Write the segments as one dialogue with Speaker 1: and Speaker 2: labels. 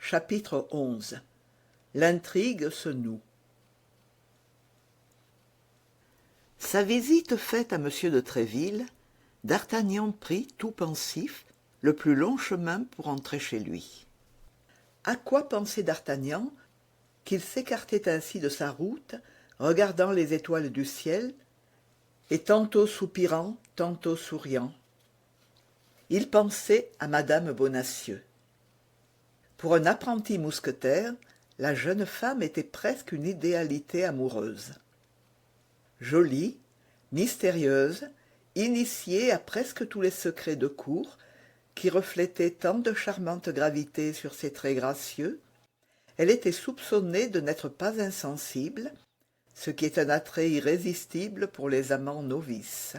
Speaker 1: Chapitre 11. L'intrigue se noue. Sa visite faite à M. de Tréville, d'Artagnan prit, tout pensif, le plus long chemin pour entrer chez lui. À quoi pensait d'Artagnan qu'il s'écartait ainsi de sa route, regardant les étoiles du ciel, et tantôt soupirant, tantôt souriant? Il pensait à Madame Bonacieux. Pour un apprenti mousquetaire, la jeune femme était presque une idéalité amoureuse. Jolie, mystérieuse, initiée à presque tous les secrets de cour, qui reflétaient tant de charmante gravité sur ses traits gracieux, elle était soupçonnée de n'être pas insensible, ce qui est un attrait irrésistible pour les amants novices.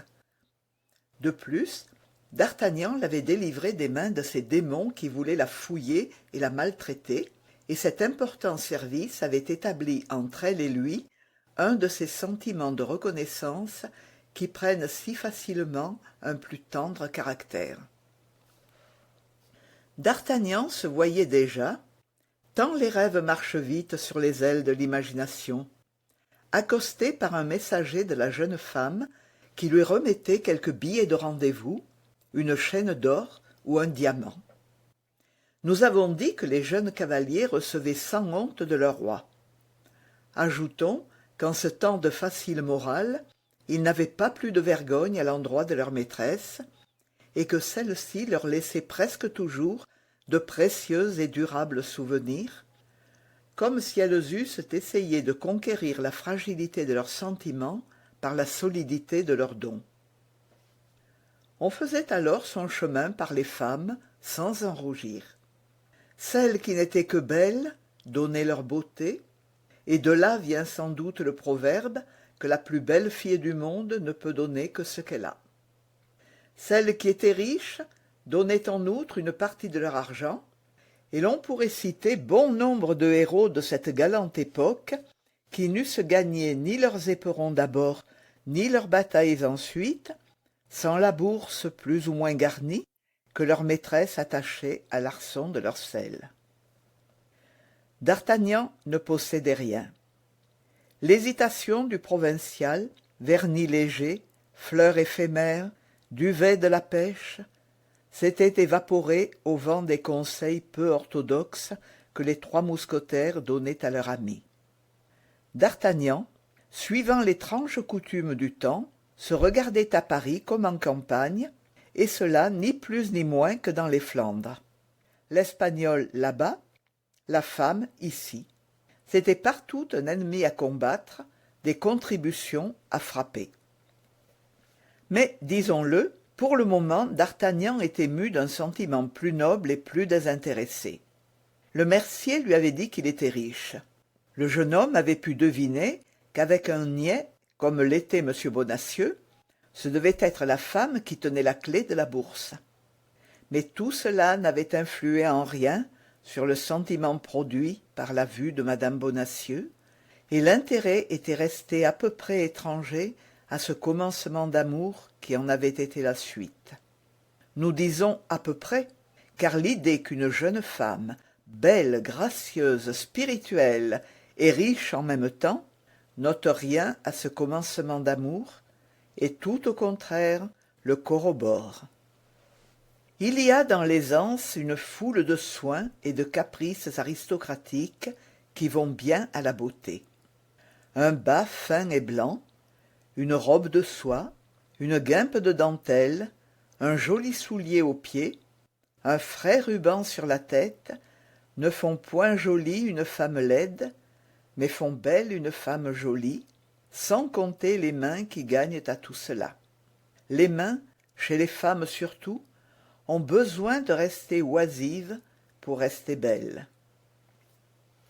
Speaker 1: De plus, d'Artagnan l'avait délivrée des mains de ces démons qui voulaient la fouiller et la maltraiter, et cet important service avait établi entre elle et lui un de ces sentiments de reconnaissance qui prennent si facilement un plus tendre caractère. D'Artagnan se voyait déjà, tant les rêves marchent vite sur les ailes de l'imagination, accosté par un messager de la jeune femme qui lui remettait quelques billets de rendez-vous, une chaîne d'or ou un diamant. Nous avons dit que les jeunes cavaliers recevaient sans honte de leur roi. Ajoutons qu'en ce temps de facile morale, ils n'avaient pas plus de vergogne à l'endroit de leur maîtresse, et que celle-ci leur laissait presque toujours de précieux et durables souvenirs, comme si elles eussent essayé de conquérir la fragilité de leurs sentiments par la solidité de leurs dons. On faisait alors son chemin par les femmes sans en rougir. Celles qui n'étaient que belles donnaient leur beauté, et de là vient sans doute le proverbe que la plus belle fille du monde ne peut donner que ce qu'elle a. Celles qui étaient riches donnaient en outre une partie de leur argent, et l'on pourrait citer bon nombre de héros de cette galante époque qui n'eussent gagné ni leurs éperons d'abord, ni leurs batailles ensuite, sans la bourse plus ou moins garnie que leur maîtresse attachait à l'arçon de leur selle. D'Artagnan ne possédait rien. L'hésitation du provincial, vernis léger, fleurs éphémères, duvet de la pêche, s'était évaporée au vent des conseils peu orthodoxes que les trois mousquetaires donnaient à leur ami. D'Artagnan, suivant l'étrange coutume du temps, se regardait à Paris comme en campagne, et cela ni plus ni moins que dans les Flandres. L'Espagnol là-bas, la femme ici. C'était partout un ennemi à combattre, des contributions à frapper. Mais, disons-le, pour le moment, d'Artagnan était mu d'un sentiment plus noble et plus désintéressé. Le mercier lui avait dit qu'il était riche. Le jeune homme avait pu deviner qu'avec un niais, comme l'était M. Bonacieux, ce devait être la femme qui tenait la clé de la bourse. Mais tout cela n'avait influé en rien sur le sentiment produit par la vue de Madame Bonacieux, et l'intérêt était resté à peu près étranger à ce commencement d'amour qui en avait été la suite. Nous disons à peu près, car l'idée qu'une jeune femme, belle, gracieuse, spirituelle et riche en même temps, n'ôte rien à ce commencement d'amour, et tout au contraire le corrobore. Il y a dans l'aisance une foule de soins et de caprices aristocratiques qui vont bien à la beauté. Un bas fin et blanc, une robe de soie, une guimpe de dentelle, un joli soulier aux pieds, un frais ruban sur la tête, ne font point jolie une femme laide, mais font belle une femme jolie, sans compter les mains qui gagnent à tout cela. Les mains, chez les femmes surtout, ont besoin de rester oisives pour rester belles.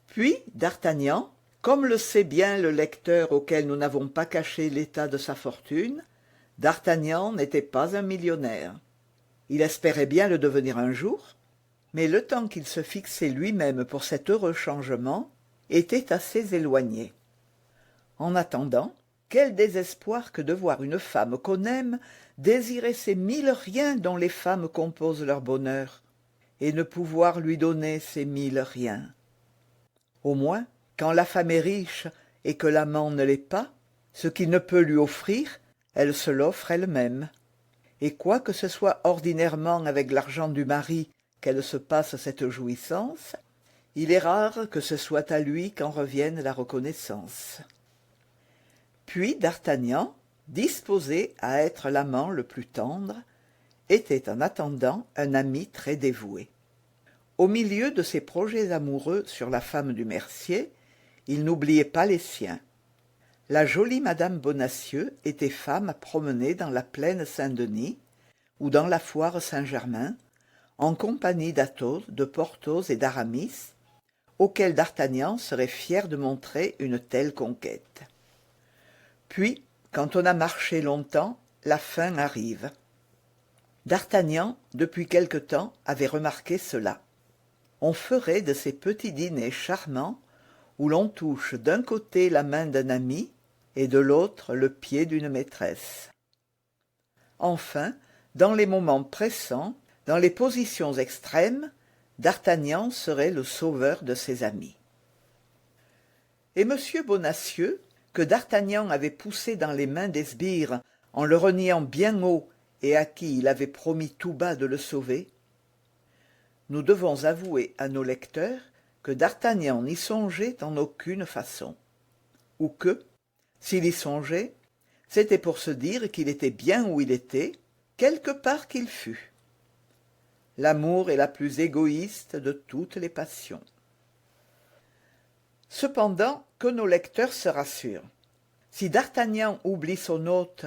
Speaker 1: Puis d'Artagnan, comme le sait bien le lecteur auquel nous n'avons pas caché l'état de sa fortune, d'Artagnan n'était pas un millionnaire. Il espérait bien le devenir un jour, mais le temps qu'il se fixait lui-même pour cet heureux changement était assez éloigné. En attendant, quel désespoir que de voir une femme qu'on aime désirer ces mille riens dont les femmes composent leur bonheur, et ne pouvoir lui donner ces 1000 riens. Au moins, quand la femme est riche et que l'amant ne l'est pas, ce qu'il ne peut lui offrir, elle se l'offre elle-même. Et quoique ce soit ordinairement avec l'argent du mari qu'elle se passe cette jouissance, il est rare que ce soit à lui qu'en revienne la reconnaissance. Puis d'Artagnan, disposé à être l'amant le plus tendre, était en attendant un ami très dévoué. Au milieu de ses projets amoureux sur la femme du mercier, il n'oubliait pas les siens. La jolie madame Bonacieux était femme à promener dans la plaine Saint-Denis ou dans la foire Saint-Germain, en compagnie d'Athos, de Porthos et d'Aramis, auxquels d'Artagnan serait fier de montrer une telle conquête. Puis, quand on a marché longtemps, la fin arrive. D'Artagnan, depuis quelque temps, avait remarqué cela. On ferait de ces petits dîners charmants où l'on touche d'un côté la main d'un ami et de l'autre le pied d'une maîtresse. Enfin, dans les moments pressants, dans les positions extrêmes, d'Artagnan serait le sauveur de ses amis. Et M. Bonacieux, que d'Artagnan avait poussé dans les mains des sbires en le reniant bien haut et à qui il avait promis tout bas de le sauver, nous devons avouer à nos lecteurs que d'Artagnan n'y songeait en aucune façon, ou que, s'il y songeait, c'était pour se dire qu'il était bien où il était, quelque part qu'il fût. L'amour est la plus égoïste de toutes les passions. Cependant, que nos lecteurs se rassurent. Si d'Artagnan oublie son hôte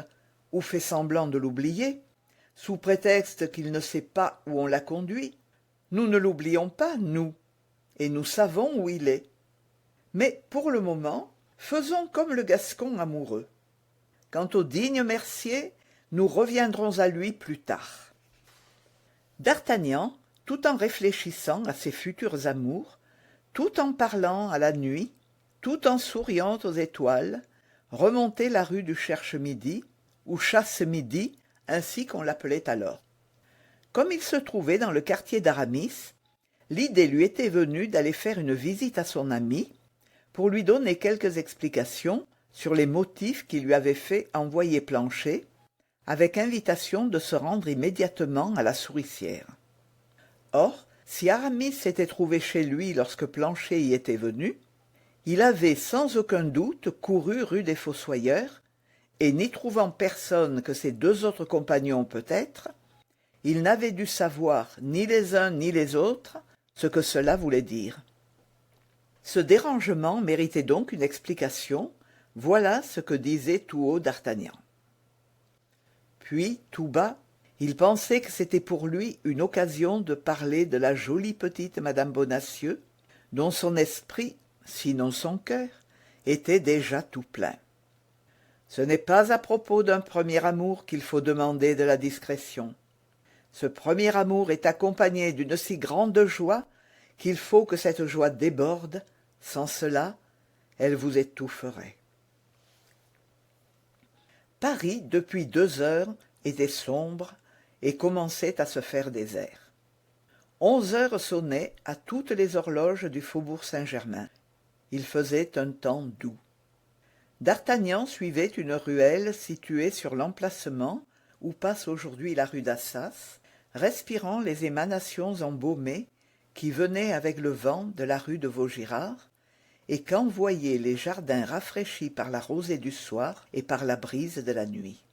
Speaker 1: ou fait semblant de l'oublier, sous prétexte qu'il ne sait pas où on l'a conduit, nous ne l'oublions pas, nous, et nous savons où il est. Mais, pour le moment, faisons comme le Gascon amoureux. Quant au digne Mercier, nous reviendrons à lui plus tard. D'Artagnan, tout en réfléchissant à ses futurs amours, tout en parlant à la nuit, tout en souriant aux étoiles, remontait la rue du Cherche-Midi, ou Chasse-Midi, ainsi qu'on l'appelait alors. Comme il se trouvait dans le quartier d'Aramis, l'idée lui était venue d'aller faire une visite à son ami, pour lui donner quelques explications sur les motifs qui lui avaient fait envoyer Planchet, avec invitation de se rendre immédiatement à la Souricière. Or, si Aramis s'était trouvé chez lui lorsque Planchet y était venu, il avait sans aucun doute couru rue des Fossoyeurs, et n'y trouvant personne que ses 2 autres compagnons peut-être, il n'avait dû savoir ni les uns ni les autres ce que cela voulait dire. Ce dérangement méritait donc une explication, voilà ce que disait tout haut d'Artagnan. Puis, tout bas, il pensait que c'était pour lui une occasion de parler de la jolie petite madame Bonacieux, dont son esprit, sinon son cœur, était déjà tout plein. Ce n'est pas à propos d'un premier amour qu'il faut demander de la discrétion. Ce premier amour est accompagné d'une si grande joie qu'il faut que cette joie déborde, sans cela, elle vous étoufferait. Paris, depuis 2 heures, était sombre et commençait à se faire désert. 11 heures sonnaient à toutes les horloges du faubourg Saint-Germain. Il faisait un temps doux. D'Artagnan suivait une ruelle située sur l'emplacement où passe aujourd'hui la rue d'Assas, respirant les émanations embaumées qui venaient avec le vent de la rue de Vaugirard, et qu'envoyaient les jardins rafraîchis par la rosée du soir et par la brise de la nuit.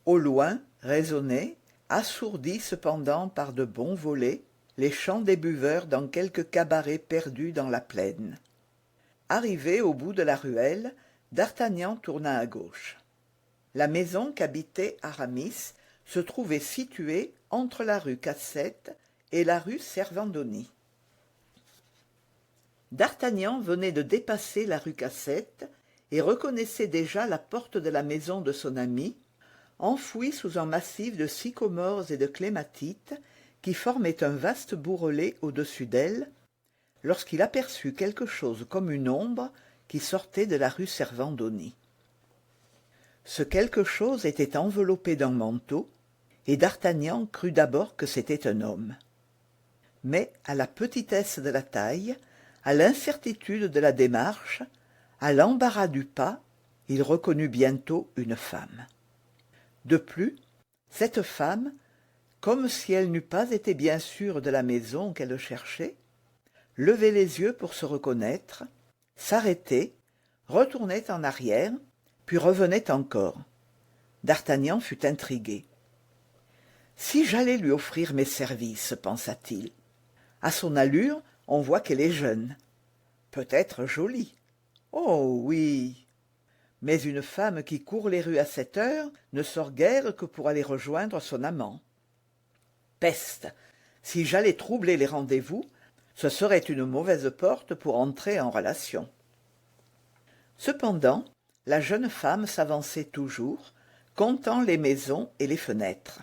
Speaker 1: Au loin résonnaient, assourdis cependant par de bons volets, les chants des buveurs dans quelques cabarets perdus dans la plaine. Arrivé au bout de la ruelle, d'Artagnan tourna à gauche. La maison qu'habitait Aramis se trouvait située entre la rue Cassette et la rue Servandoni. D'Artagnan venait de dépasser la rue Cassette et reconnaissait déjà la porte de la maison de son ami, enfouie sous un massif de sycomores et de clématites qui formait un vaste bourrelet au-dessus d'elle, lorsqu'il aperçut quelque chose comme une ombre qui sortait de la rue Servandoni. Ce quelque chose était enveloppé d'un manteau, et d'Artagnan crut d'abord que c'était un homme. mais à la petitesse de la taille, à l'incertitude de la démarche, à l'embarras du pas, il reconnut bientôt une femme. De plus, cette femme, comme si elle n'eût pas été bien sûre de la maison qu'elle cherchait, levait les yeux pour se reconnaître, s'arrêtait, retournait en arrière, puis revenait encore. D'Artagnan fut intrigué. « Si j'allais lui offrir mes services, pensa-t-il. À son allure, on voit qu'elle est jeune. Peut-être jolie. Oh oui. Mais une femme qui court les rues à cette heure ne sort guère que pour aller rejoindre son amant. Peste! Si j'allais troubler les rendez-vous, ce serait une mauvaise porte pour entrer en relation. » Cependant, la jeune femme s'avançait toujours, comptant les maisons et les fenêtres.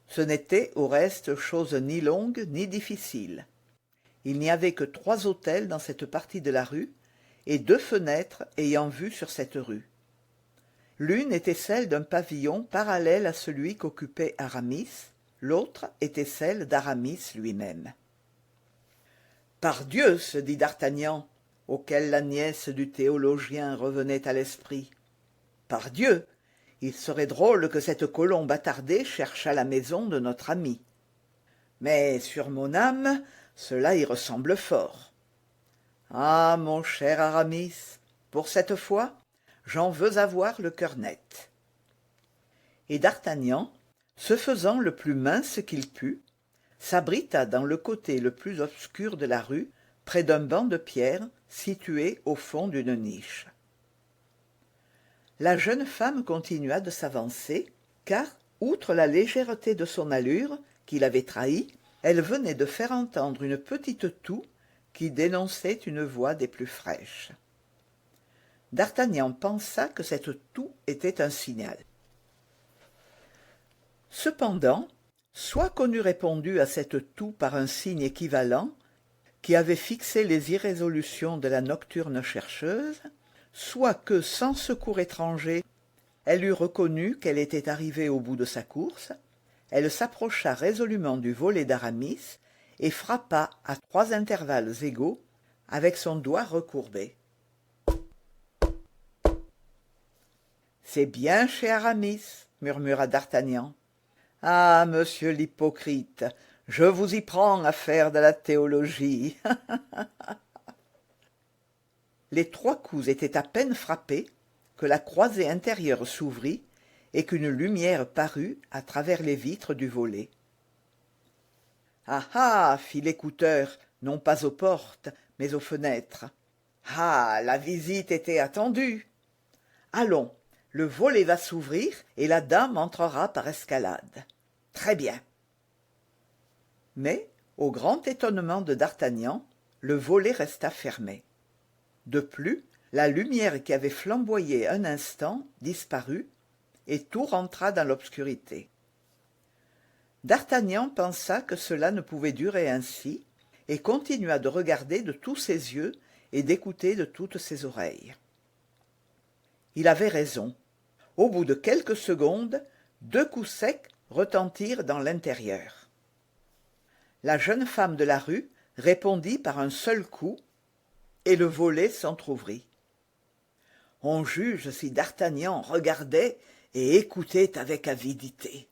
Speaker 1: Ce n'était au reste chose ni longue ni difficile. Il n'y avait que 3 hôtels dans cette partie de la rue, et 2 fenêtres ayant vue sur cette rue. L'une était celle d'un pavillon parallèle à celui qu'occupait Aramis, l'autre était celle d'Aramis lui-même. « Pardieu !» se dit d'Artagnan, auquel la nièce du théologien revenait à l'esprit. « Pardieu ! Il serait drôle que cette colombe attardée cherchât la maison de notre ami. Mais sur mon âme, cela y ressemble fort. Ah, mon cher Aramis, pour cette fois, j'en veux avoir le cœur net. » Et d'Artagnan, se faisant le plus mince qu'il put, s'abrita dans le côté le plus obscur de la rue, près d'un banc de pierre situé au fond d'une niche. La jeune femme continua de s'avancer, car, outre la légèreté de son allure, qui l'avait trahie, elle venait de faire entendre une petite toux qui dénonçait une voix des plus fraîches. D'Artagnan pensa que cette toux était un signal. Cependant, soit qu'on eût répondu à cette toux par un signe équivalent, qui avait fixé les irrésolutions de la nocturne chercheuse, soit que, sans secours étranger, elle eût reconnu qu'elle était arrivée au bout de sa course, elle s'approcha résolument du volet d'Aramis et frappa à 3 intervalles égaux avec son doigt recourbé. « C'est bien chez Aramis, » murmura d'Artagnan. « Ah, monsieur l'hypocrite, je vous y prends à faire de la théologie. » Les 3 coups étaient à peine frappés que la croisée intérieure s'ouvrit et qu'une lumière parut à travers les vitres du volet. « Ah ah !» fit l'écouteur, non pas aux portes, mais aux fenêtres. « Ah, la visite était attendue. Allons, le volet va s'ouvrir et la dame entrera par escalade. Très bien. » Mais, au grand étonnement de d'Artagnan, le volet resta fermé. De plus, la lumière qui avait flamboyé un instant disparut, et tout rentra dans l'obscurité. D'Artagnan pensa que cela ne pouvait durer ainsi, et continua de regarder de tous ses yeux et d'écouter de toutes ses oreilles. Il avait raison. Au bout de quelques secondes, 2 coups secs retentirent dans l'intérieur. La jeune femme de la rue répondit par un seul coup, et le volet s'entr'ouvrit. On juge si d'Artagnan regardait et écoutait avec avidité.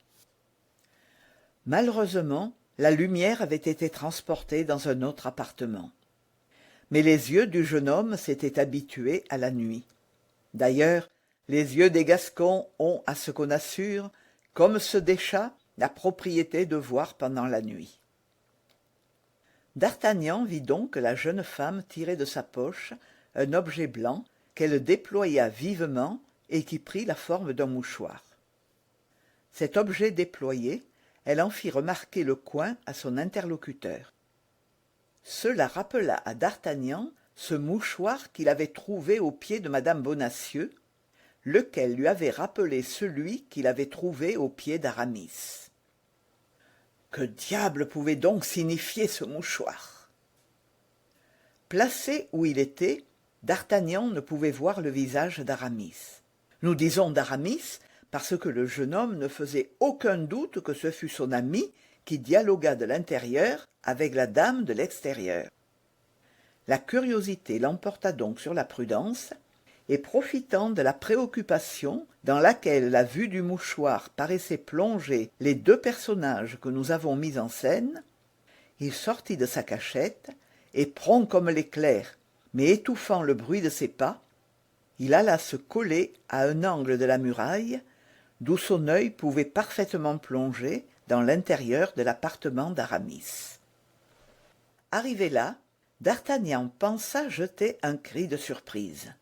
Speaker 1: Malheureusement, la lumière avait été transportée dans un autre appartement. Mais les yeux du jeune homme s'étaient habitués à la nuit. D'ailleurs, les yeux des Gascons ont, à ce qu'on assure, comme ceux des chats, la propriété de voir pendant la nuit. D'Artagnan vit donc la jeune femme tirer de sa poche un objet blanc qu'elle déploya vivement et qui prit la forme d'un mouchoir. Cet objet déployé, elle en fit remarquer le coin à son interlocuteur. Cela rappela à d'Artagnan ce mouchoir qu'il avait trouvé au pied de madame Bonacieux, lequel lui avait rappelé celui qu'il avait trouvé au pied d'Aramis. Que diable pouvait donc signifier ce mouchoir? Placé où il était, d'Artagnan ne pouvait voir le visage d'Aramis. Nous disons d'Aramis parce que le jeune homme ne faisait aucun doute que ce fût son ami qui dialogua de l'intérieur avec la dame de l'extérieur. La curiosité l'emporta donc sur la prudence, et profitant de la préoccupation dans laquelle la vue du mouchoir paraissait plonger les deux personnages que nous avons mis en scène, il sortit de sa cachette, et prompt comme l'éclair, mais étouffant le bruit de ses pas, il alla se coller à un angle de la muraille, d'où son œil pouvait parfaitement plonger dans l'intérieur de l'appartement d'Aramis. Arrivé là, D'Artagnan pensa jeter un cri de surprise.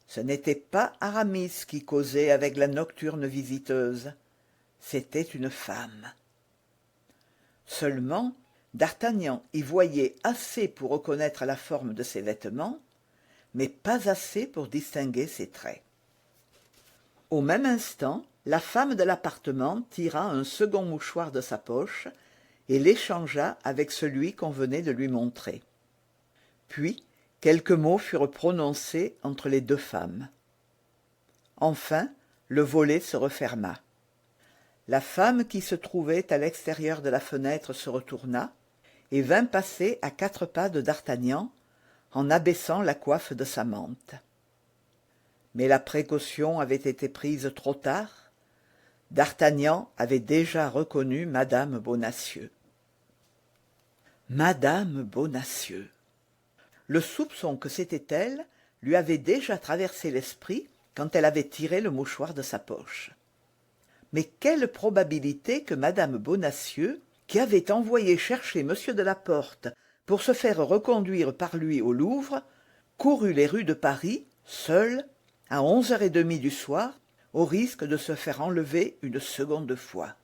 Speaker 1: Ce n'était pas Aramis qui causait avec la nocturne visiteuse, c'était une femme. Seulement, D'Artagnan y voyait assez pour reconnaître la forme de ses vêtements, mais pas assez pour distinguer ses traits. Au même instant, la femme de l'appartement tira un second mouchoir de sa poche et l'échangea avec celui qu'on venait de lui montrer. Puis, quelques mots furent prononcés entre les deux femmes. Enfin, le volet se referma. La femme qui se trouvait à l'extérieur de la fenêtre se retourna et vint passer à 4 pas de D'Artagnan en abaissant la coiffe de sa mante. Mais la précaution avait été prise trop tard. D'Artagnan avait déjà reconnu Madame Bonacieux. Madame Bonacieux. Le soupçon que c'était elle lui avait déjà traversé l'esprit quand elle avait tiré le mouchoir de sa poche. Mais quelle probabilité que Madame Bonacieux, qui avait envoyé chercher M. de la Porte pour se faire reconduire par lui au Louvre, courût les rues de Paris, seule, à 11h30 du soir, au risque de se faire enlever une seconde fois.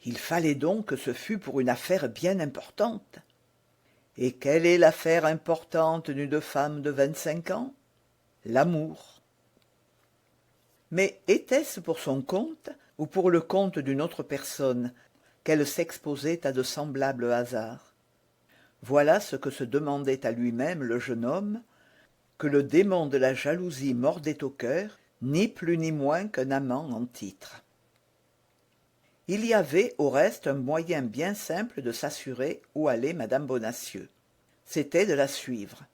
Speaker 1: Il fallait donc que ce fût pour une affaire bien importante. Et quelle est l'affaire importante d'une femme de 25 ans? L'amour. Mais était-ce pour son compte ou pour le compte d'une autre personne qu'elle s'exposait à de semblables hasards? Voilà ce que se demandait à lui-même le jeune homme, que le démon de la jalousie mordait au cœur, ni plus ni moins qu'un amant en titre. Il y avait au reste un moyen bien simple de s'assurer où allait Madame Bonacieux. C'était de la suivre.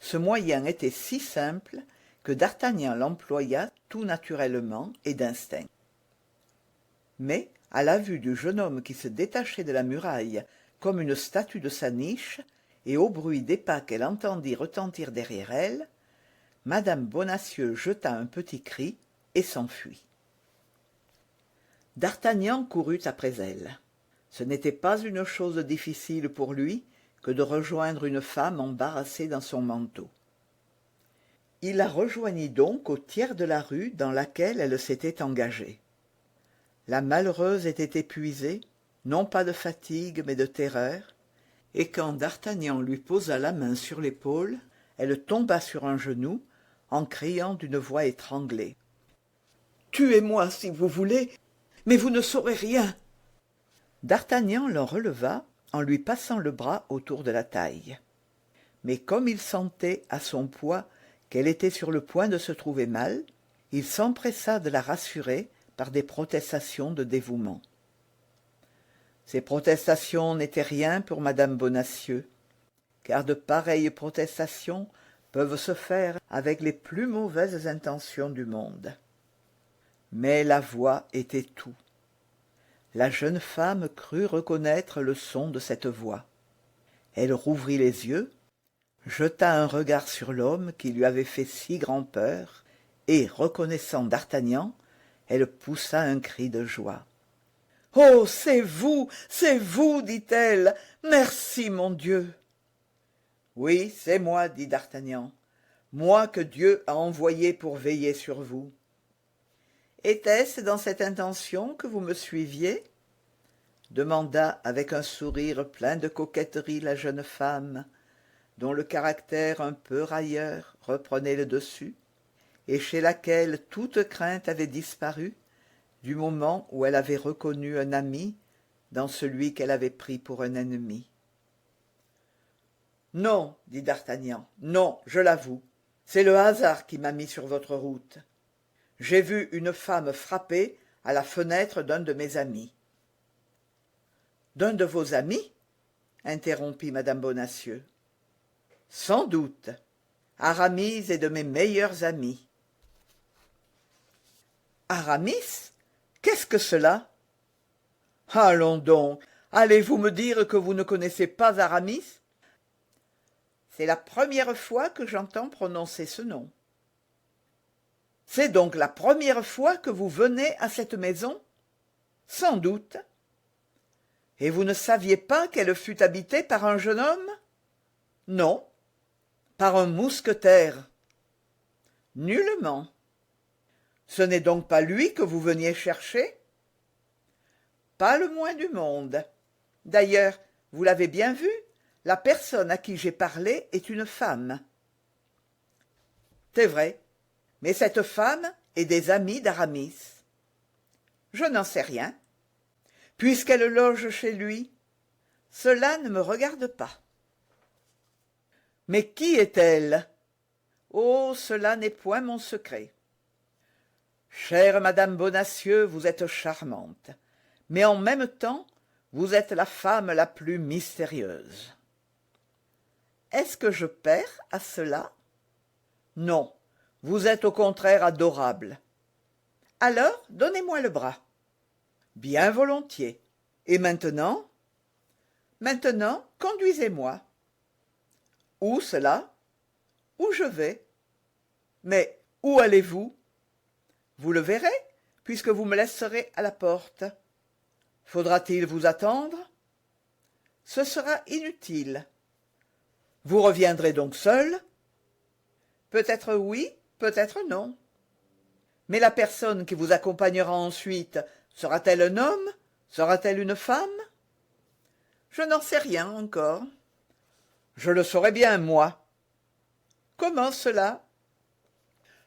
Speaker 1: Ce moyen était si simple que D'Artagnan l'employa tout naturellement et d'instinct. Mais, à la vue du jeune homme qui se détachait de la muraille comme une statue de sa niche, et au bruit des pas qu'elle entendit retentir derrière elle, Madame Bonacieux jeta un petit cri et s'enfuit. D'Artagnan courut après elle. Ce n'était pas une chose difficile pour lui que de rejoindre une femme embarrassée dans son manteau. Il la rejoignit donc au tiers de la rue dans laquelle elle s'était engagée. La malheureuse était épuisée, non pas de fatigue mais de terreur, et quand D'Artagnan lui posa la main sur l'épaule, elle tomba sur un genou, en criant d'une voix étranglée. « Tuez-moi si vous voulez, mais vous ne saurez rien !» D'Artagnan l'en releva en lui passant le bras autour de la taille. Mais comme il sentait à son poids qu'elle était sur le point de se trouver mal, il s'empressa de la rassurer par des protestations de dévouement. Ces protestations n'étaient rien pour Madame Bonacieux, car de pareilles protestations peuvent se faire avec les plus mauvaises intentions du monde. Mais la voix était tout. La jeune femme crut reconnaître le son de cette voix. Elle rouvrit les yeux, jeta un regard sur l'homme qui lui avait fait si grand-peur, et, reconnaissant D'Artagnan, elle poussa un cri de joie. « Oh, c'est vous, dit-elle. Merci, mon Dieu !»« Oui, c'est moi, dit D'Artagnan, moi que Dieu a envoyé pour veiller sur vous. » « Était-ce dans cette intention que vous me suiviez ?» demanda avec un sourire plein de coquetterie la jeune femme, dont le caractère un peu railleur reprenait le dessus, et chez laquelle toute crainte avait disparu du moment où elle avait reconnu un ami dans celui qu'elle avait pris pour un ennemi. « Non, dit D'Artagnan, non, je l'avoue, c'est le hasard qui m'a mis sur votre route. J'ai vu une femme frapper à la fenêtre d'un de mes amis. D'un de vos amis? Interrompit madame Bonacieux. Sans doute. Aramis est de mes meilleurs amis. Aramis? Qu'est-ce que cela? Allons donc, allez-vous me dire que vous ne connaissez pas Aramis? C'est la première fois que j'entends prononcer ce nom. C'est donc la première fois que vous venez à cette maison? Sans doute. Et vous ne saviez pas qu'elle fût habitée par un jeune homme? Non. Par un mousquetaire? Nullement. Ce n'est donc pas lui que vous veniez chercher? Pas le moins du monde. D'ailleurs, vous l'avez bien vu, la personne à qui j'ai parlé est une femme. C'est vrai, mais cette femme est des amis d'Aramis. Je n'en sais rien. Puisqu'elle loge chez lui, cela ne me regarde pas. Mais qui est-elle? Oh, cela n'est point mon secret. Chère madame Bonacieux, vous êtes charmante, mais en même temps, vous êtes la femme la plus mystérieuse. Est-ce que je perds à cela? Non, vous êtes au contraire adorable. Alors, donnez-moi le bras. Bien volontiers. Et maintenant? Maintenant, conduisez-moi. Où cela? Où je vais? Mais où allez-vous? Vous le verrez, puisque vous me laisserez à la porte. Faudra-t-il vous attendre? Ce sera inutile. Vous reviendrez donc seul? Peut-être oui, peut-être non. Mais la personne qui vous accompagnera ensuite, sera-t-elle un homme? Sera-t-elle une femme? Je n'en sais rien encore. Je le saurai bien, moi. Comment cela?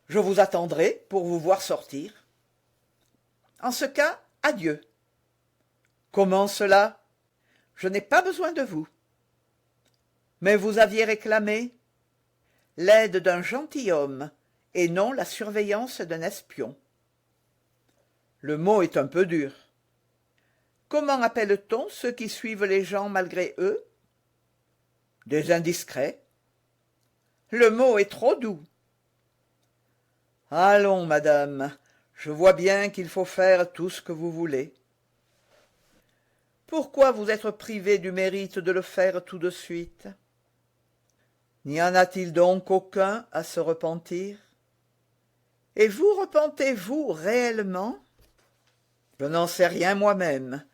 Speaker 1: Je vous attendrai pour vous voir sortir. En ce cas, adieu. Comment cela? Je n'ai pas besoin de vous. Mais vous aviez réclamé l'aide d'un gentilhomme et non la surveillance d'un espion. Le mot est un peu dur. Comment appelle-t-on ceux qui suivent les gens malgré eux? Des indiscrets. Le mot est trop doux. Allons, madame, je vois bien qu'il faut faire tout ce que vous voulez. Pourquoi vous être privée du mérite de le faire tout de suite? N'y en a-t-il donc aucun à se repentir? Et vous repentez-vous réellement? Je n'en sais rien moi-même,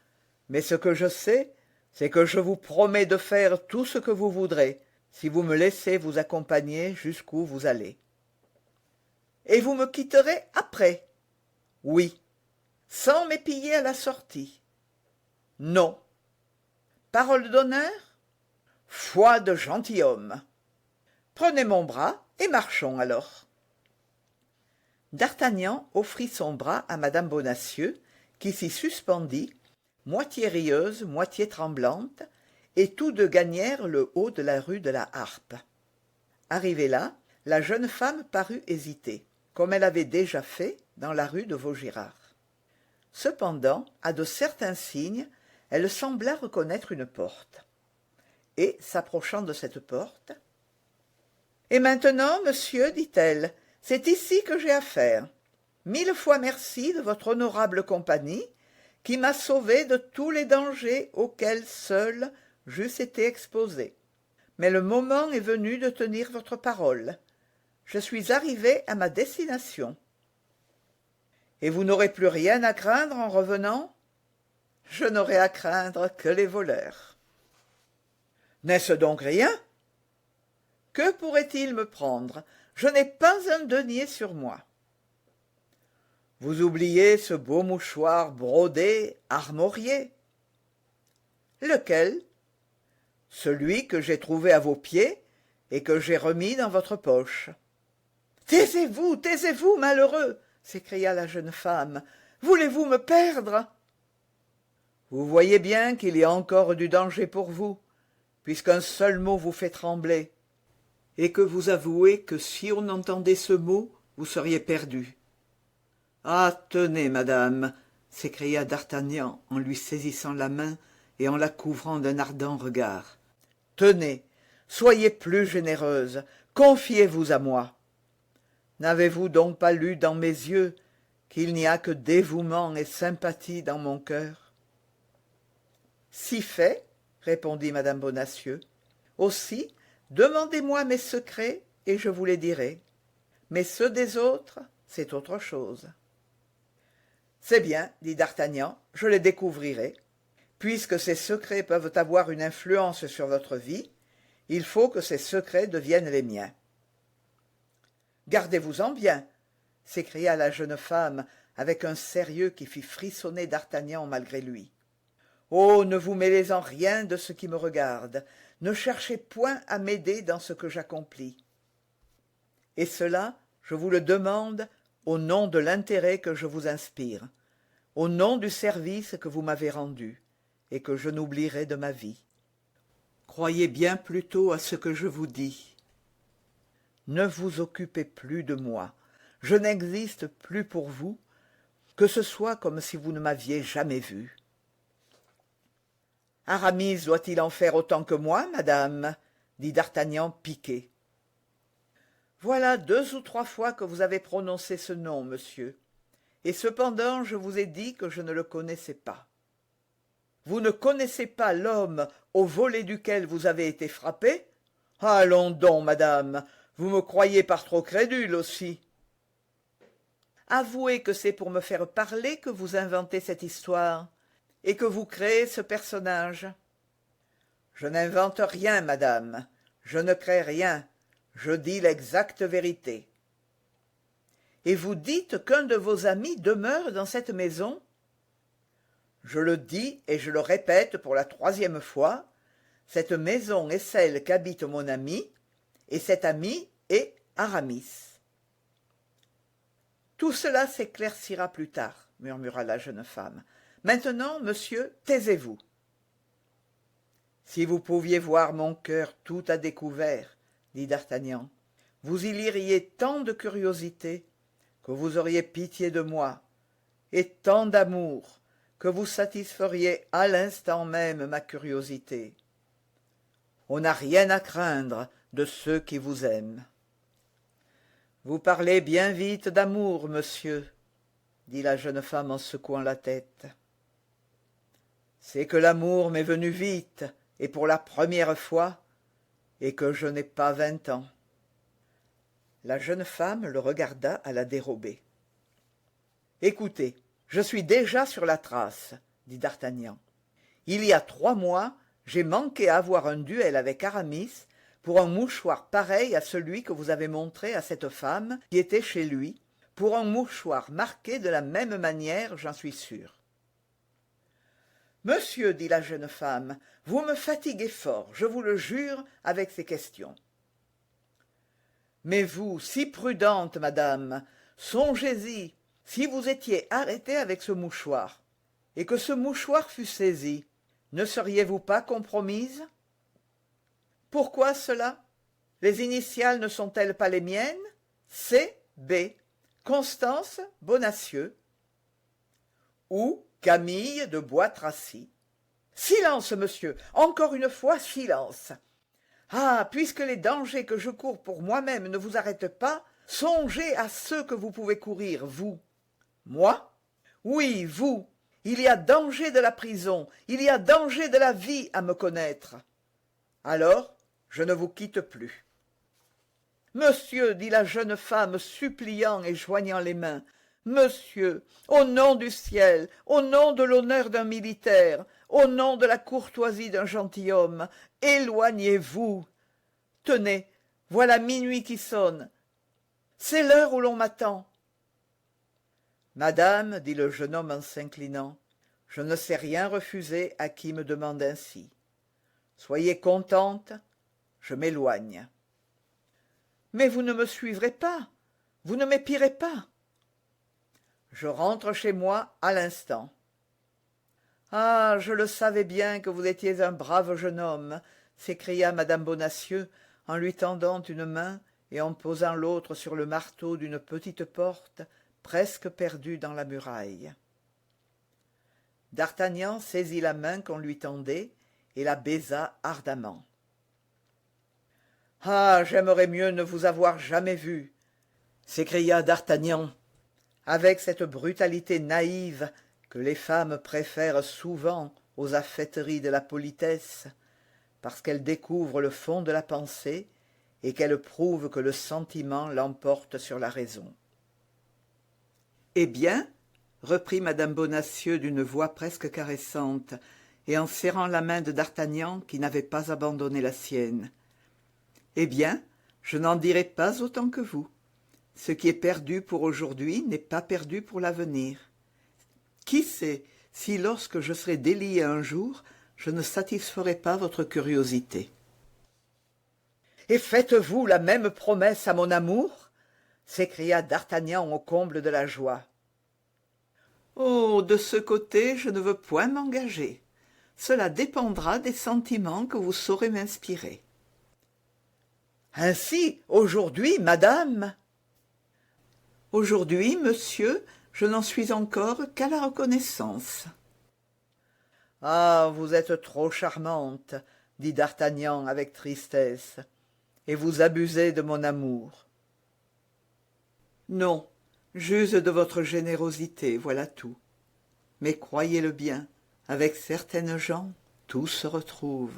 Speaker 1: mais ce que je sais, c'est que je vous promets de faire tout ce que vous voudrez, si vous me laissez vous accompagner jusqu'où vous allez. Et vous me quitterez après? Oui. Sans m'épier à la sortie? Non. Parole d'honneur? Foi de gentilhomme. Prenez mon bras et marchons alors. D'Artagnan offrit son bras à madame Bonacieux, qui s'y suspendit, moitié rieuse, moitié tremblante, et tous deux gagnèrent le haut de la rue de la Harpe. Arrivée là, la jeune femme parut hésiter, comme elle avait déjà fait dans la rue de Vaugirard. Cependant, à de certains signes, elle sembla reconnaître une porte. Et, s'approchant de cette porte, « Et maintenant, monsieur, dit-elle, c'est ici que j'ai affaire. 1000 fois merci de votre honorable compagnie, qui m'a sauvée de tous les dangers auxquels seule j'eusse été exposée. Mais le moment est venu de tenir votre parole. Je suis arrivée à ma destination. Et vous n'aurez plus rien à craindre en revenant? Je n'aurai à craindre que les voleurs. N'est-ce donc rien? Que pourrait-il me prendre? Je n'ai pas un denier sur moi. Vous oubliez ce beau mouchoir brodé, armorié. Lequel? Celui que j'ai trouvé à vos pieds et que j'ai remis dans votre poche. Taisez-vous, taisez-vous, malheureux, s'écria la jeune femme. Voulez-vous me perdre? Vous voyez bien qu'il y a encore du danger pour vous, puisqu'un seul mot vous fait trembler, et que vous avouez que si on entendait ce mot, vous seriez perdue. Ah, tenez, madame, s'écria d'Artagnan en lui saisissant la main et en la couvrant d'un ardent regard. « Tenez, soyez plus généreuse, confiez-vous à moi. N'avez-vous donc pas lu dans mes yeux qu'il n'y a que dévouement et sympathie dans mon cœur ?» « Si fait, répondit madame Bonacieux. Aussi, demandez-moi mes secrets et je vous les dirai. Mais ceux des autres, c'est autre chose. » « C'est bien, dit d'Artagnan, je les découvrirai. Puisque ces secrets peuvent avoir une influence sur votre vie, il faut que ces secrets deviennent les miens. »« Gardez-vous-en bien, s'écria la jeune femme avec un sérieux qui fit frissonner d'Artagnan malgré lui. « Oh, ne vous mêlez en rien de ce qui me regarde, ne cherchez point à m'aider dans ce que j'accomplis. Et cela, je vous le demande au nom de l'intérêt que je vous inspire, au nom du service que vous m'avez rendu, et que je n'oublierai de ma vie. Croyez bien plutôt à ce que je vous dis. Ne vous occupez plus de moi, je n'existe plus pour vous, que ce soit comme si vous ne m'aviez jamais vu. »« Aramis doit-il en faire autant que moi, madame ?» dit d'Artagnan piqué. « Voilà 2 ou 3 fois que vous avez prononcé ce nom, monsieur, et cependant je vous ai dit que je ne le connaissais pas. Vous ne connaissez pas l'homme au volet duquel vous avez été frappé? Allons donc, madame, vous me croyez par trop crédule aussi. Avouez que c'est pour me faire parler que vous inventez cette histoire, et que vous créez ce personnage. » »« Je n'invente rien, madame, je ne crée rien, je dis l'exacte vérité. »« Et vous dites qu'un de vos amis demeure dans cette maison ? » ?»« Je le dis et je le répète pour la 3e fois, cette maison est celle qu'habite mon ami, et cet ami est Aramis. »« Tout cela s'éclaircira plus tard, murmura la jeune femme. Maintenant, monsieur, taisez-vous. »« Si vous pouviez voir mon cœur tout à découvert, dit d'Artagnan, vous y liriez tant de curiosité que vous auriez pitié de moi, et tant d'amour que vous satisferiez à l'instant même ma curiosité. On n'a rien à craindre de ceux qui vous aiment. »« Vous parlez bien vite d'amour, monsieur, dit la jeune femme en secouant la tête. C'est que l'amour m'est venu vite, et pour la première fois, et que je n'ai pas 20 ans. La jeune femme le regarda à la dérobée. « Écoutez, je suis déjà sur la trace, dit d'Artagnan. Il y a 3 mois, j'ai manqué à avoir un duel avec Aramis pour un mouchoir pareil à celui que vous avez montré à cette femme qui était chez lui, pour un mouchoir marqué de la même manière, j'en suis sûr. »« Monsieur, dit la jeune femme, vous me fatiguez fort, je vous le jure, avec ces questions. Mais vous, si prudente, madame, songez-y, si vous étiez arrêtée avec ce mouchoir, et que ce mouchoir fût saisi, ne seriez-vous pas compromise? Pourquoi cela? Les initiales ne sont-elles pas les miennes? C. B. Constance Bonacieux. Ou Camille de Bois-Tracy. Silence, monsieur, encore une fois, silence. Ah, puisque les dangers que je cours pour moi-même ne vous arrêtent pas, songez à ceux que vous pouvez courir, vous. Moi? Oui, vous. Il y a danger de la prison, il y a danger de la vie à me connaître. Alors, je ne vous quitte plus. Monsieur, dit la jeune femme, suppliant et joignant les mains, monsieur, au nom du ciel, au nom de l'honneur d'un militaire, au nom de la courtoisie d'un gentilhomme, éloignez-vous. Tenez, voilà minuit qui sonne. C'est l'heure où l'on m'attend. Madame, dit le jeune homme en s'inclinant, je ne sais rien refuser à qui me demande ainsi. Soyez contente, je m'éloigne. Mais vous ne me suivrez pas, vous ne m'épierez pas. Je rentre chez moi à l'instant. Ah, je le savais bien que vous étiez un brave jeune homme, s'écria madame Bonacieux en lui tendant une main et en posant l'autre sur le marteau d'une petite porte presque perdue dans la muraille. D'Artagnan saisit la main qu'on lui tendait et la baisa ardemment. « Ah, j'aimerais mieux ne vous avoir jamais vu !» s'écria d'Artagnan, avec cette brutalité naïve que les femmes préfèrent souvent aux affecteries de la politesse, parce qu'elles découvrent le fond de la pensée et qu'elles prouvent que le sentiment l'emporte sur la raison. « Eh bien, reprit madame Bonacieux d'une voix presque caressante, et en serrant la main de d'Artagnan qui n'avait pas abandonné la sienne. « Eh bien, je n'en dirai pas autant que vous. Ce qui est perdu pour aujourd'hui n'est pas perdu pour l'avenir. Qui sait si lorsque je serai délié un jour, je ne satisferai pas votre curiosité. »« Et faites-vous la même promesse à mon amour ?» s'écria d'Artagnan au comble de la joie. « Oh, de ce côté, je ne veux point m'engager. Cela dépendra des sentiments que vous saurez m'inspirer. »« Ainsi, aujourd'hui, madame ?» ?»« Aujourd'hui, monsieur, je n'en suis encore qu'à la reconnaissance. »« Ah, vous êtes trop charmante, » dit d'Artagnan avec tristesse, « et vous abusez de mon amour. »« Non, j'use de votre générosité, voilà tout. Mais croyez-le bien, avec certaines gens, tout se retrouve. »«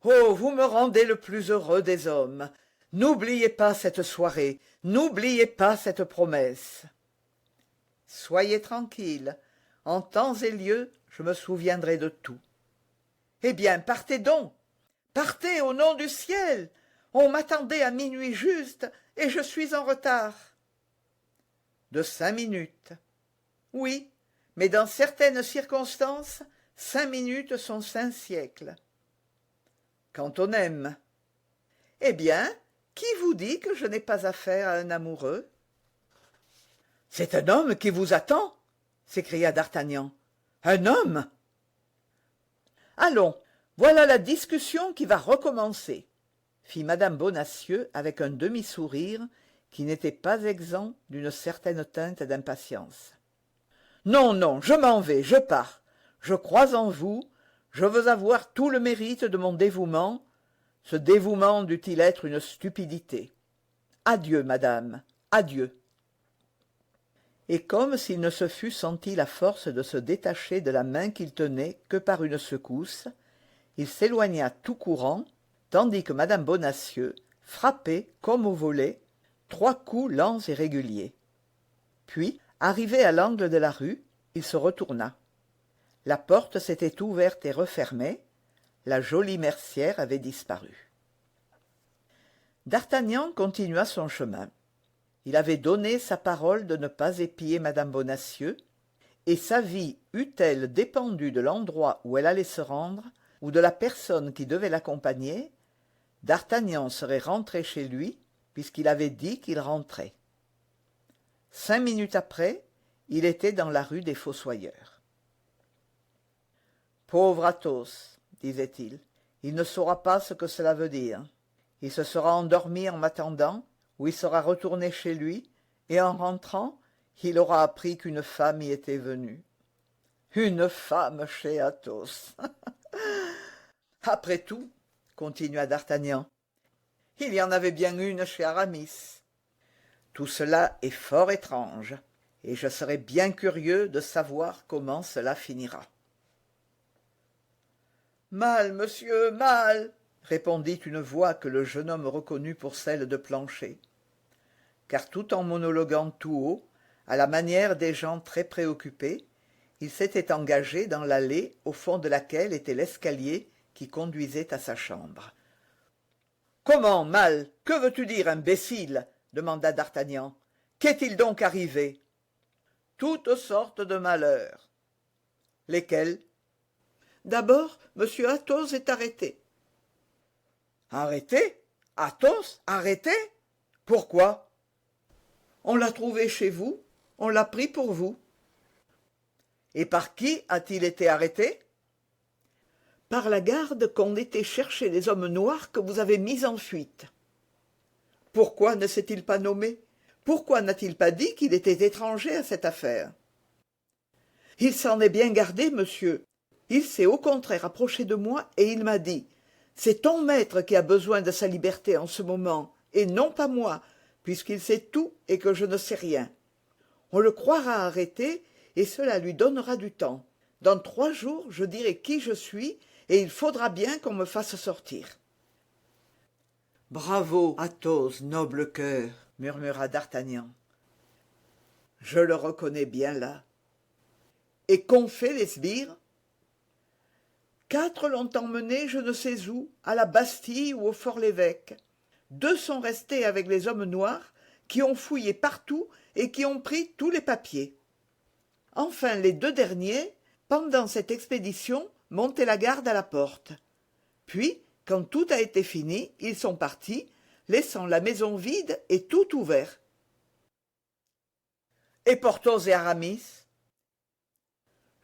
Speaker 1: Oh, vous me rendez le plus heureux des hommes. N'oubliez pas cette soirée, n'oubliez pas cette promesse. »« Soyez tranquille, en temps et lieu, je me souviendrai de tout. »« Eh bien, partez donc, partez au nom du ciel. On m'attendait à minuit juste, et je suis en retard. »« De 5 minutes. »« Oui, mais dans certaines circonstances, 5 minutes sont 5 siècles. » « Quand on aime. »« Eh bien, qui vous dit que je n'ai pas affaire à un amoureux ?»« C'est un homme qui vous attend !» s'écria d'Artagnan. « Un homme !»« Allons, voilà la discussion qui va recommencer, » fit madame Bonacieux avec un demi-sourire qui n'était pas exempt d'une certaine teinte d'impatience. « Non, non, je m'en vais, je pars. Je crois en vous, je veux avoir tout le mérite de mon dévouement. Ce dévouement dût-il être une stupidité. Adieu, madame, adieu. » Et comme s'il ne se fût senti la force de se détacher de la main qu'il tenait que par une secousse, il s'éloigna tout courant, tandis que madame Bonacieux frappait, comme au volet, 3 coups lents et réguliers. Puis, arrivé à l'angle de la rue, il se retourna. La porte s'était ouverte et refermée, la jolie mercière avait disparu. D'Artagnan continua son chemin. Il avait donné sa parole de ne pas épier madame Bonacieux, et sa vie eût-elle dépendu de l'endroit où elle allait se rendre, ou de la personne qui devait l'accompagner, d'Artagnan serait rentré chez lui, puisqu'il avait dit qu'il rentrait. 5 minutes après, il était dans la rue des Fossoyeurs. « Pauvre Athos, disait-il, il ne saura pas ce que cela veut dire. Il se sera endormi en m'attendant, ou il sera retourné chez lui, et en rentrant, il aura appris qu'une femme y était venue. Une femme chez Athos. Après tout, continua d'Artagnan, il y en avait bien une chez Aramis. Tout cela est fort étrange, et je serais bien curieux de savoir comment cela finira. « Mal, monsieur, mal !» répondit une voix que le jeune homme reconnut pour celle de Planchet. Car tout en monologuant tout haut, à la manière des gens très préoccupés, il s'était engagé dans l'allée au fond de laquelle était l'escalier qui conduisait à sa chambre. « Comment, mal? Que veux-tu dire, imbécile ?» demanda d'Artagnan. « Qu'est-il donc arrivé ?»« Toutes sortes de malheurs. »« Lesquels ?»« D'abord, monsieur Athos est arrêté. »« Arrêté? Athos? Arrêté? Pourquoi ? » ?»« On l'a trouvé chez vous, on l'a pris pour vous. »« Et par qui a-t-il été arrêté ? » ?»« Par la garde qu'ont été chercher les hommes noirs que vous avez mis en fuite. » »« Pourquoi ne s'est-il pas nommé ? Pourquoi n'a-t-il pas dit qu'il était étranger à cette affaire ? » » Il s'en est bien gardé, monsieur. Il s'est au contraire approché de moi et il m'a dit: c'est ton maître qui a besoin de sa liberté en ce moment, et non pas moi, puisqu'il sait tout et que je ne sais rien. On le croira arrêté, et cela lui donnera du temps. Dans 3 jours, je dirai qui je suis, et il faudra bien qu'on me fasse sortir. Bravo, Athos, noble cœur, murmura d'Artagnan. Je le reconnais bien là. Et qu'ont fait les sbires? 4 l'ont emmené je ne sais où, à la Bastille ou au Fort-l'Évêque. 2 sont restés avec les hommes noirs, qui ont fouillé partout et qui ont pris tous les papiers. Enfin, les 2 derniers, pendant cette expédition, montaient la garde à la porte. Puis, quand tout a été fini, ils sont partis, laissant la maison vide et tout ouvert. Et Porthos et Aramis?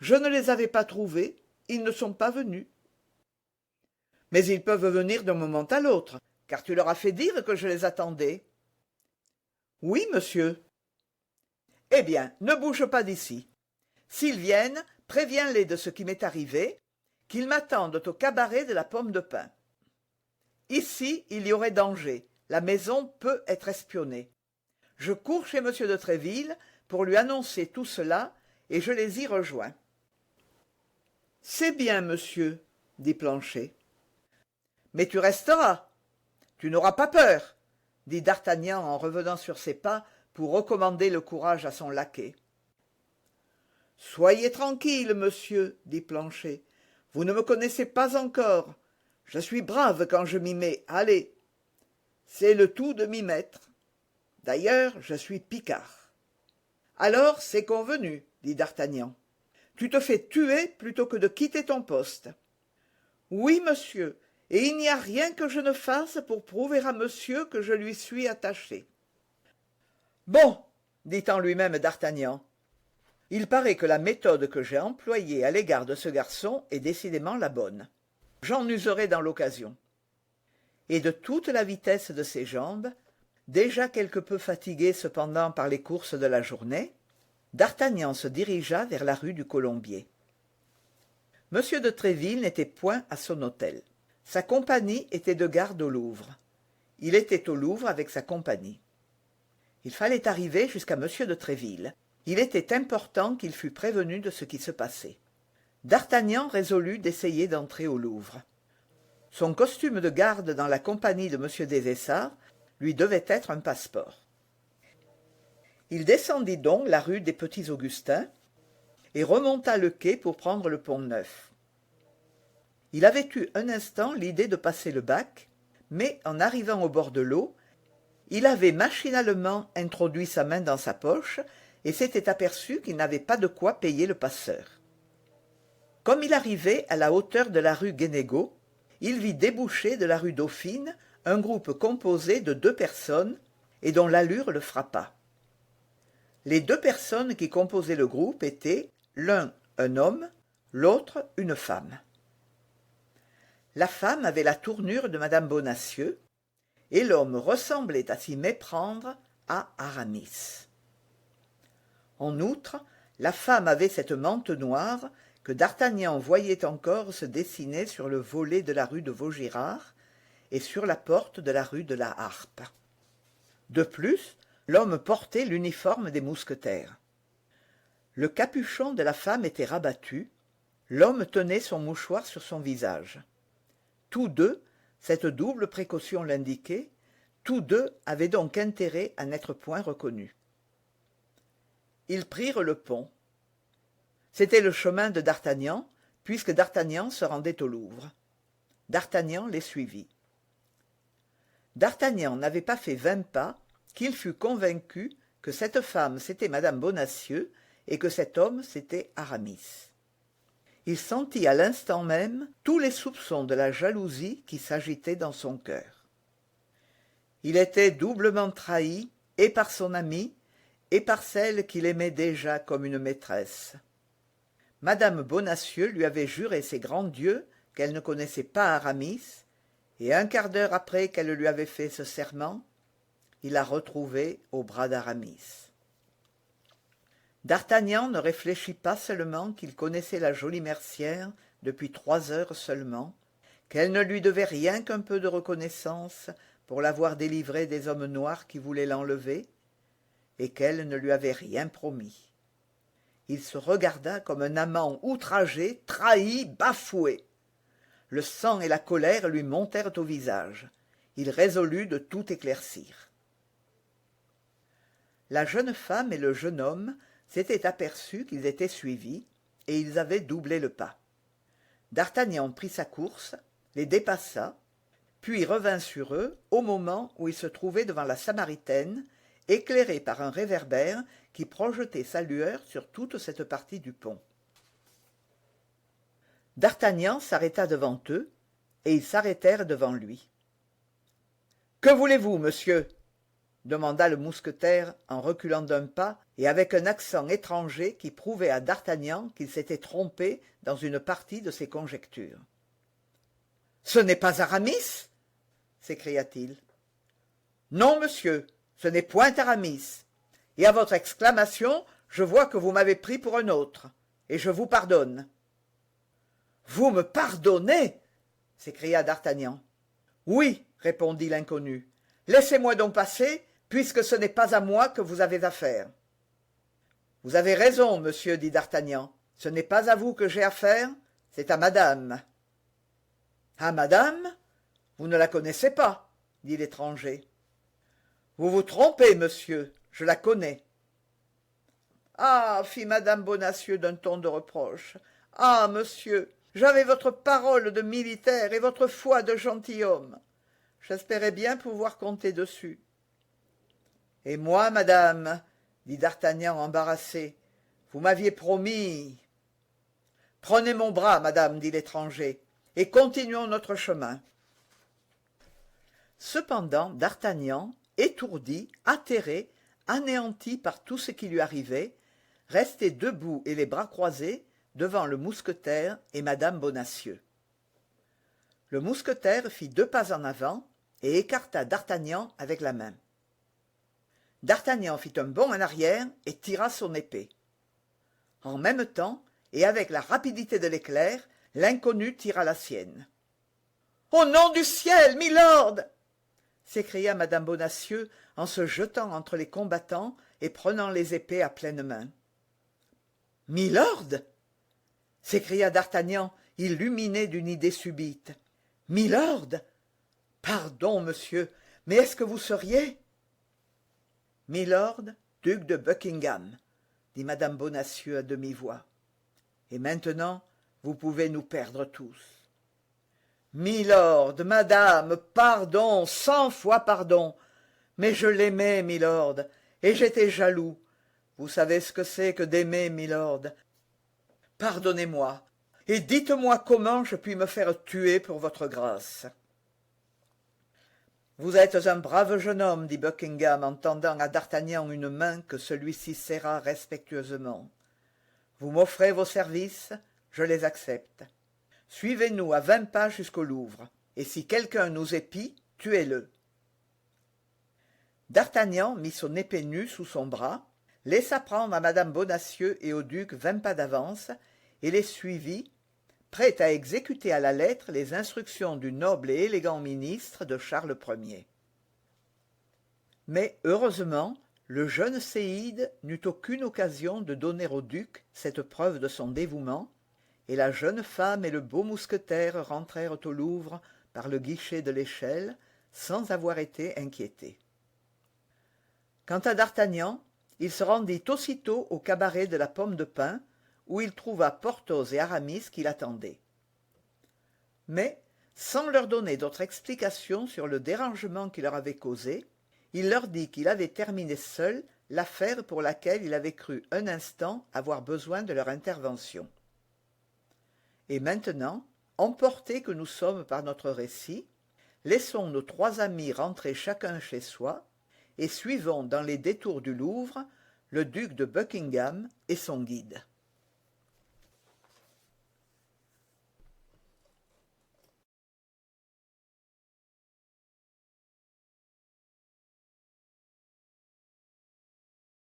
Speaker 1: Je ne les avais pas trouvés, ils ne sont pas venus. Mais ils peuvent venir d'un moment à l'autre, car tu leur as fait dire que je les attendais. Oui, monsieur. Eh bien, ne bouge pas d'ici. S'ils viennent, préviens-les de ce qui m'est arrivé, qu'ils m'attendent au cabaret de la Pomme de Pin. Ici, il y aurait danger, la maison peut être espionnée. Je cours chez monsieur de Tréville pour lui annoncer tout cela, et je les y rejoins. C'est bien, monsieur, dit Planchet. Mais tu resteras. Tu n'auras pas peur, dit d'Artagnan en revenant sur ses pas pour recommander le courage à son laquais. Soyez tranquille, monsieur, dit Planchet. Vous ne me connaissez pas encore. Je suis brave quand je m'y mets. Allez. C'est le tout de m'y mettre. D'ailleurs, je suis picard. Alors, c'est convenu, dit d'Artagnan. Tu te fais tuer plutôt que de quitter ton poste. Oui, monsieur, et il n'y a rien que je ne fasse pour prouver à monsieur que je lui suis attaché. Bon, dit en lui-même d'Artagnan, il paraît que la méthode que j'ai employée à l'égard de ce garçon est décidément la bonne. J'en userai dans l'occasion. Et de toute la vitesse de ses jambes, déjà quelque peu fatigué cependant par les courses de la journée, d'Artagnan se dirigea vers la rue du Colombier. M. de Tréville n'était point à son hôtel. Sa compagnie était de garde au Louvre. Il était au Louvre avec sa compagnie. Il fallait arriver jusqu'à M. de Tréville. Il était important qu'il fût prévenu de ce qui se passait. D'Artagnan résolut d'essayer d'entrer au Louvre. Son costume de garde dans la compagnie de M. des Essarts lui devait être un passeport. Il descendit donc la rue des Petits-Augustins et remonta le quai pour prendre le Pont-Neuf. Il avait eu un instant l'idée de passer le bac, mais en arrivant au bord de l'eau, il avait machinalement introduit sa main dans sa poche et s'était aperçu qu'il n'avait pas de quoi payer le passeur. Comme il arrivait à la hauteur de la rue Guénégaud, il vit déboucher de la rue Dauphine un groupe composé de 2 personnes et dont l'allure le frappa. Les 2 personnes qui composaient le groupe étaient l'un un homme, l'autre une femme. La femme avait la tournure de madame Bonacieux, et l'homme ressemblait à s'y méprendre à Aramis. En outre, la femme avait cette mante noire que d'Artagnan voyait encore se dessiner sur le volet de la rue de Vaugirard et sur la porte de la rue de la Harpe. De plus, l'homme portait l'uniforme des mousquetaires. Le capuchon de la femme était rabattu, l'homme tenait son mouchoir sur son visage. Tous deux, cette double précaution l'indiquait, tous deux avaient donc intérêt à n'être point reconnus. Ils prirent le pont. C'était le chemin de d'Artagnan, puisque d'Artagnan se rendait au Louvre. D'Artagnan les suivit. D'Artagnan n'avait pas fait 20 pas qu'il fut convaincu que cette femme c'était madame Bonacieux et que cet homme c'était Aramis. Il sentit à l'instant même tous les soupçons de la jalousie qui s'agitaient dans son cœur. Il était doublement trahi, et par son ami, et par celle qu'il aimait déjà comme une maîtresse. Madame Bonacieux lui avait juré ses grands dieux qu'elle ne connaissait pas Aramis, et un quart d'heure après qu'elle lui avait fait ce serment, il la retrouvait au bras d'Aramis. D'Artagnan ne réfléchit pas seulement qu'il connaissait la jolie mercière depuis 3 heures seulement, qu'elle ne lui devait rien qu'un peu de reconnaissance pour l'avoir délivré des hommes noirs qui voulaient l'enlever, et qu'elle ne lui avait rien promis. Il se regarda comme un amant outragé, trahi, bafoué. Le sang et la colère lui montèrent au visage. Il résolut de tout éclaircir. La jeune femme et le jeune homme s'étaient aperçus qu'ils étaient suivis, et ils avaient doublé le pas. D'Artagnan prit sa course, les dépassa, puis revint sur eux au moment où il se trouvait devant la Samaritaine, éclairé par un réverbère qui projetait sa lueur sur toute cette partie du pont. D'Artagnan s'arrêta devant eux, et ils s'arrêtèrent devant lui. « Que voulez-vous, monsieur ?» demanda le mousquetaire en reculant d'un pas et avec un accent étranger qui prouvait à D'Artagnan qu'il s'était trompé dans une partie de ses conjectures. « Ce n'est pas Aramis ?» s'écria-t-il. « Non, monsieur, ce n'est point Aramis, et à votre exclamation, je vois que vous m'avez pris pour un autre, et je vous pardonne. »« Vous me pardonnez ?» s'écria D'Artagnan. « Oui, répondit l'inconnu. « Laissez-moi donc passer, puisque ce n'est pas à moi que vous avez affaire. »« Vous avez raison, monsieur, dit D'Artagnan. Ce n'est pas à vous que j'ai affaire, c'est à madame. »« À madame ? Vous ne la connaissez pas, dit l'étranger. »« Vous vous trompez, monsieur, je la connais. »« Ah, fit madame Bonacieux d'un ton de reproche, ah, monsieur, j'avais votre parole de militaire et votre foi de gentilhomme. J'espérais bien pouvoir compter dessus. »« Et moi, madame, dit D'Artagnan embarrassé, vous m'aviez promis. »« Prenez mon bras, madame, dit l'étranger, et continuons notre chemin. » Cependant, D'Artagnan, étourdi, atterré, anéanti par tout ce qui lui arrivait, restait debout et les bras croisés devant le mousquetaire et madame Bonacieux. Le mousquetaire fit 2 pas en avant et écarta D'Artagnan avec la main. D'Artagnan fit un bond en arrière et tira son épée. En même temps, et avec la rapidité de l'éclair, l'inconnu tira la sienne. « Au nom du ciel, milord !» s'écria madame Bonacieux en se jetant entre les combattants et prenant les épées à pleine main. « Milord !» s'écria D'Artagnan, illuminé d'une idée subite. « Milord ! Pardon, monsieur, mais est-ce que vous seriez ?»« Milord, duc de Buckingham, » dit madame Bonacieux à demi-voix. « Et maintenant, vous pouvez nous perdre tous. »« Milord, madame, pardon, 100 fois pardon, mais je l'aimais, milord, et j'étais jaloux. Vous savez ce que c'est que d'aimer, milord. Pardonnez-moi, et dites-moi comment je puis me faire tuer pour votre grâce. » « Vous êtes un brave jeune homme, dit Buckingham en tendant à D'Artagnan une main que celui-ci serra respectueusement. Vous m'offrez vos services, je les accepte. Suivez-nous à 20 pas jusqu'au Louvre, et si quelqu'un nous épie, tuez-le. » D'Artagnan mit son épée nue sous son bras, laissa prendre à madame Bonacieux et au duc 20 pas d'avance, et les suivit, prêt à exécuter à la lettre les instructions du noble et élégant ministre de Charles Ier. Mais, heureusement, le jeune séide n'eut aucune occasion de donner au duc cette preuve de son dévouement, et la jeune femme et le beau mousquetaire rentrèrent au Louvre par le guichet de l'échelle, sans avoir été inquiétés. Quant à D'Artagnan, il se rendit aussitôt au cabaret de la Pomme de Pin, où il trouva Porthos et Aramis qui l'attendaient. Mais, sans leur donner d'autre explication sur le dérangement qui leur avait causé, il leur dit qu'il avait terminé seul l'affaire pour laquelle il avait cru un instant avoir besoin de leur intervention. Et maintenant, emportés que nous sommes par notre récit, laissons nos 3 amis rentrer chacun chez soi, et suivons dans les détours du Louvre le duc de Buckingham et son guide.